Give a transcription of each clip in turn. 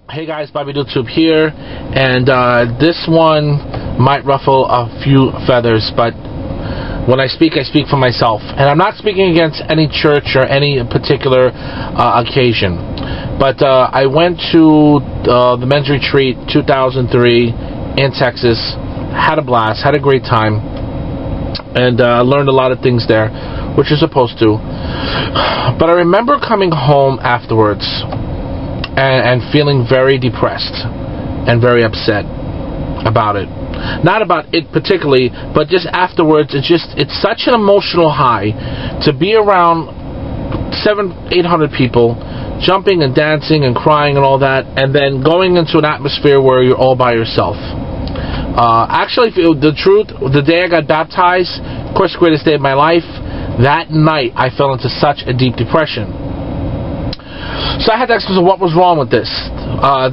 Hey guys, Bobby YouTube here, and this one might ruffle a few feathers, but when I speak for myself. And I'm not speaking against any church or any particular occasion. But I went to the men's retreat 2003 in Texas, had a blast, had a great time, and learned a lot of things there, which you're supposed to. But I remember coming home afterwards and feeling very depressed and very upset about it. Not about it particularly, but just afterwards. It's such an emotional high to be around 700-800 people jumping and dancing and crying and all that, and then going into an atmosphere where you're all by yourself. Actually, the truth, the day I got baptized, of course, the greatest day of my life, that night I fell into such a deep depression. So I had to ask myself, what was wrong with this?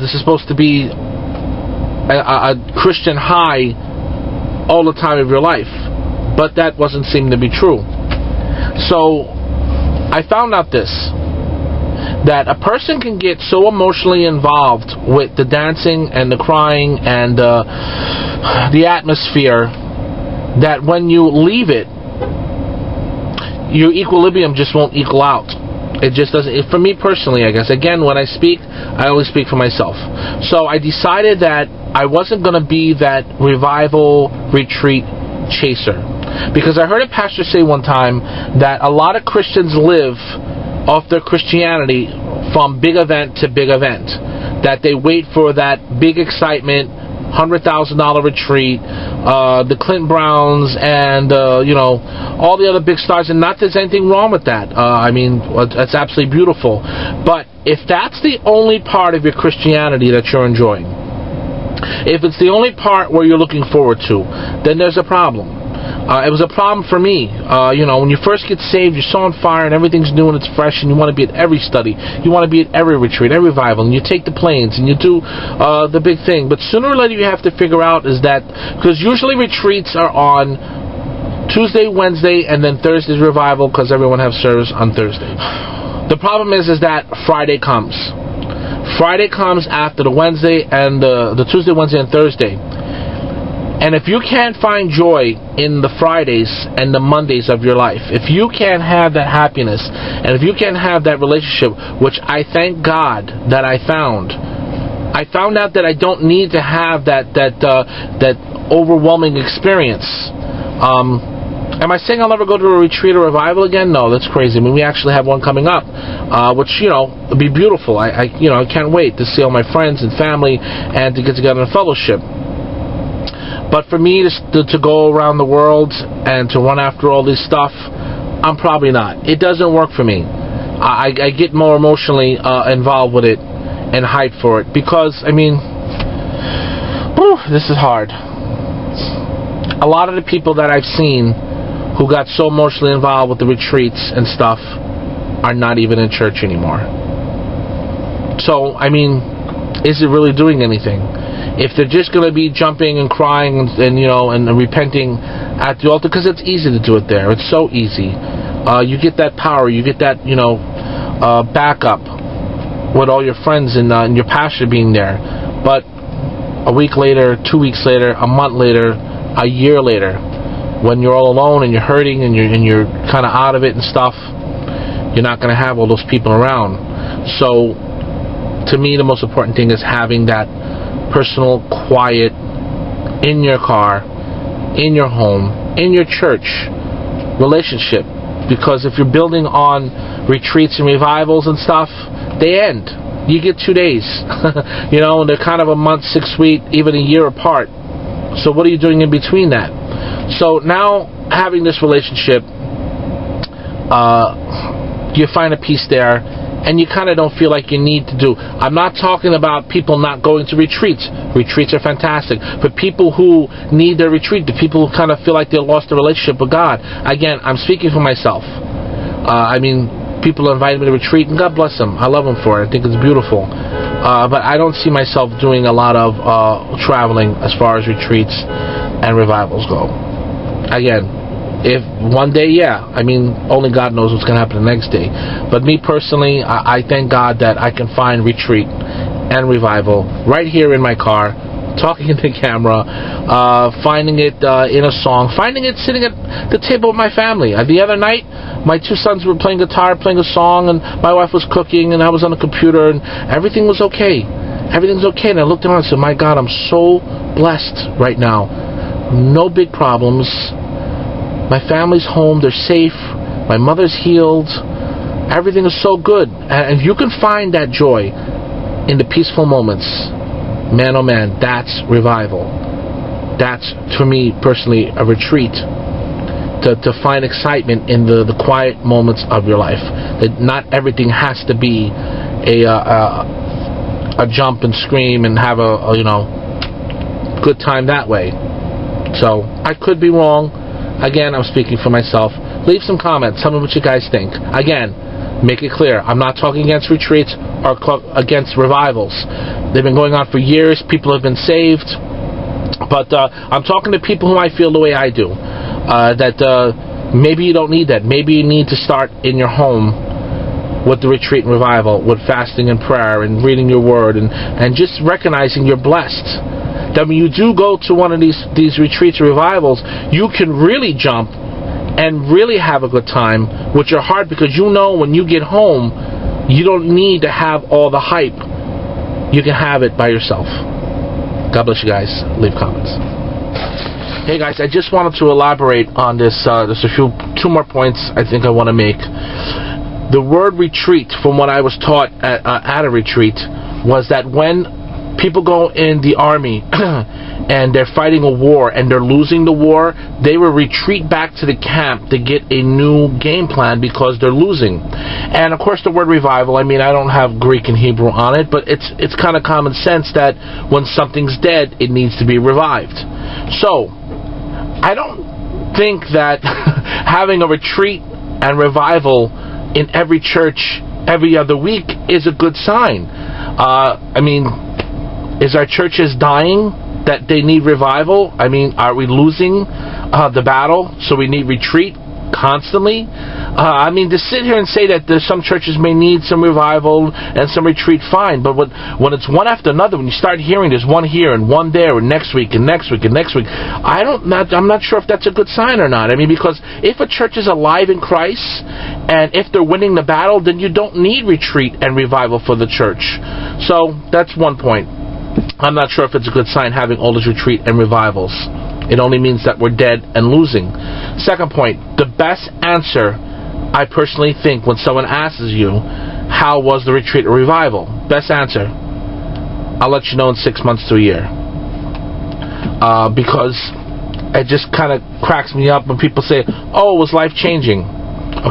This is supposed to be a Christian high all the time of your life, but that wasn't seeming to be true. So I found out this, that a person can get so emotionally involved with the dancing and the crying and the atmosphere that when you leave it, your equilibrium just won't equal out. It just doesn't. For me personally, I guess. Again, when I speak, I always speak for myself. So I decided that I wasn't going to be that revival retreat chaser. Because I heard a pastor say one time that a lot of Christians live off their Christianity from big event to big event. That they wait for that big excitement, $100,000 retreat, the Clinton Browns, and all the other big stars. And not that there's anything wrong with that. I mean, it's absolutely beautiful. But if that's the only part of your Christianity that you're enjoying, if it's the only part where you're looking forward to, then there's a problem. It was a problem for me. When you first get saved, you're so on fire and everything's new and it's fresh, and you want to be at every study. You want to be at every retreat, every revival, and you take the planes and you do the big thing. But sooner or later you have to figure out is that, because usually retreats are on Tuesday, Wednesday, and then Thursday's revival because everyone has service on Thursday. The problem is that Friday comes. Friday comes after the Wednesday and the Tuesday, Wednesday, and Thursday. And if you can't find joy in the Fridays and the Mondays of your life, if you can't have that happiness, and if you can't have that relationship, which I thank God that I found out that I don't need to have that overwhelming experience. Am I saying I'll never go to a retreat or revival again? No, that's crazy. I mean, we actually have one coming up, which will be beautiful. I can't wait to see all my friends and family and to get together in fellowship. But for me to go around the world and to run after all this stuff, I'm probably not. It doesn't work for me. I get more emotionally involved with it and hyped for it because, I mean, this is hard. A lot of the people that I've seen who got so emotionally involved with the retreats and stuff are not even in church anymore. So, I mean, is it really doing anything? If they're just going to be jumping and crying and repenting at the altar, because it's easy to do it there. It's so easy. You get that power. You get that, backup with all your friends and your pastor being there. But a week later, 2 weeks later, a month later, a year later, when you're all alone and you're hurting and you're kind of out of it and stuff, you're not going to have all those people around. So, to me, the most important thing is having that personal, quiet, in your car, in your home, in your church relationship. Because if you're building on retreats and revivals and stuff, they end. You get 2 days. And they're kind of a month, 6 weeks, even a year apart. So what are you doing in between that? So now, having this relationship, you find a peace there, and you kind of don't feel like you need to do. I'm not talking about people not going to retreats. Retreats are fantastic. But people who need their retreat, the people who kind of feel like they lost their relationship with God. Again, I'm speaking for myself. I mean, people invited me to retreat, and God bless them. I love them for it. I think it's beautiful. But I don't see myself doing a lot of traveling as far as retreats and revivals go. Again, if one day, yeah, I mean, only God knows what's going to happen the next day. But me personally, I thank God that I can find retreat and revival right here in my car, talking into the camera, finding it in a song, finding it sitting at the table with my family. The other night, my two sons were playing guitar, playing a song, and my wife was cooking, and I was on the computer, and everything was okay. Everything's okay. And I looked around and said, my God, I'm so blessed right now. No big problems. My family's home. They're safe. My mother's healed. Everything is so good. And if you can find that joy in the peaceful moments, man, oh man, that's revival. That's, for me personally, a retreat. To find excitement in the quiet moments of your life. That not everything has to be a jump and scream and have a good time that way. So, I could be wrong. Again, I'm speaking for myself. Leave some comments. Tell me what you guys think. Again, make it clear, I'm not talking against retreats or against revivals. They've been going on for years. People have been saved. But I'm talking to people who might feel the way I do. That maybe you don't need that. Maybe you need to start in your home with the retreat and revival, with fasting and prayer and reading your word, and just recognizing you're blessed. That when you do go to one of these retreats or revivals, you can really jump and really have a good time with your heart, because you know when you get home, you don't need to have all the hype. You can have it by yourself. God bless you guys. Leave comments. Hey guys, I just wanted to elaborate on this. There's two more points I think I want to make. The word retreat, from what I was taught at a retreat, was that when people go in the army and they're fighting a war and they're losing the war, they will retreat back to the camp to get a new game plan because they're losing. And of course the word revival, I mean, I don't have Greek and Hebrew on it, but it's kind of common sense that when something's dead, it needs to be revived. So I don't think that having a retreat and revival in every church every other week is a good sign. I mean, is our churches dying that they need revival? I mean, are we losing the battle so we need retreat constantly? I mean, to sit here and say that there's some churches may need some revival and some retreat, fine, but when it's one after another, when you start hearing there's one here and one there and next week and next week and next week, I'm not sure if that's a good sign or not. I mean, because if a church is alive in Christ and if they're winning the battle, then you don't need retreat and revival for the church. So that's one point. I'm not sure if it's a good sign having all this retreat and revivals. It only means that we're dead and losing. Second point, the best answer, I personally think, when someone asks you, how was the retreat or revival? Best answer, I'll let you know in 6 months to a year. Because it just kind of cracks me up when people say, oh, it was life-changing.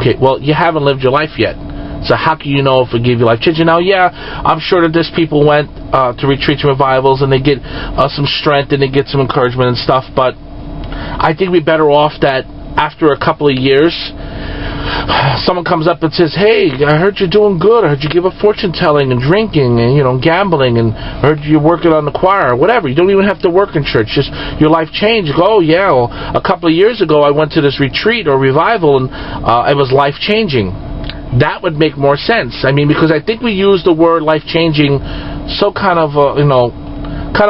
Okay, well, you haven't lived your life yet. So how can you know if it gave you life-changing? Now, yeah, I'm sure that there's people went to retreats and revivals and they get some strength and they get some encouragement and stuff, but I think we're better off that after a couple of years, someone comes up and says, hey, I heard you're doing good. I heard you give up fortune telling and drinking and, gambling, and I heard you're working on the choir or whatever. You don't even have to work in church. Just your life changed. You go, oh, yeah, well, a couple of years ago I went to this retreat or revival and it was life-changing. That would make more sense. I mean, because I think we use the word life-changing so kind of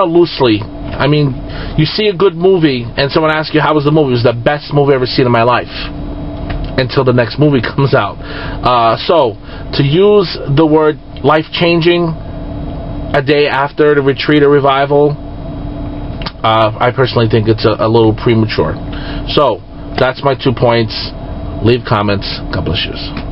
loosely. I mean, you see a good movie and someone asks you, how was the movie? It was the best movie I've ever seen in my life. Until the next movie comes out. So, to use the word life-changing a day after the retreat or revival, I personally think it's a little premature. So, that's my 2 points. Leave comments. God bless you.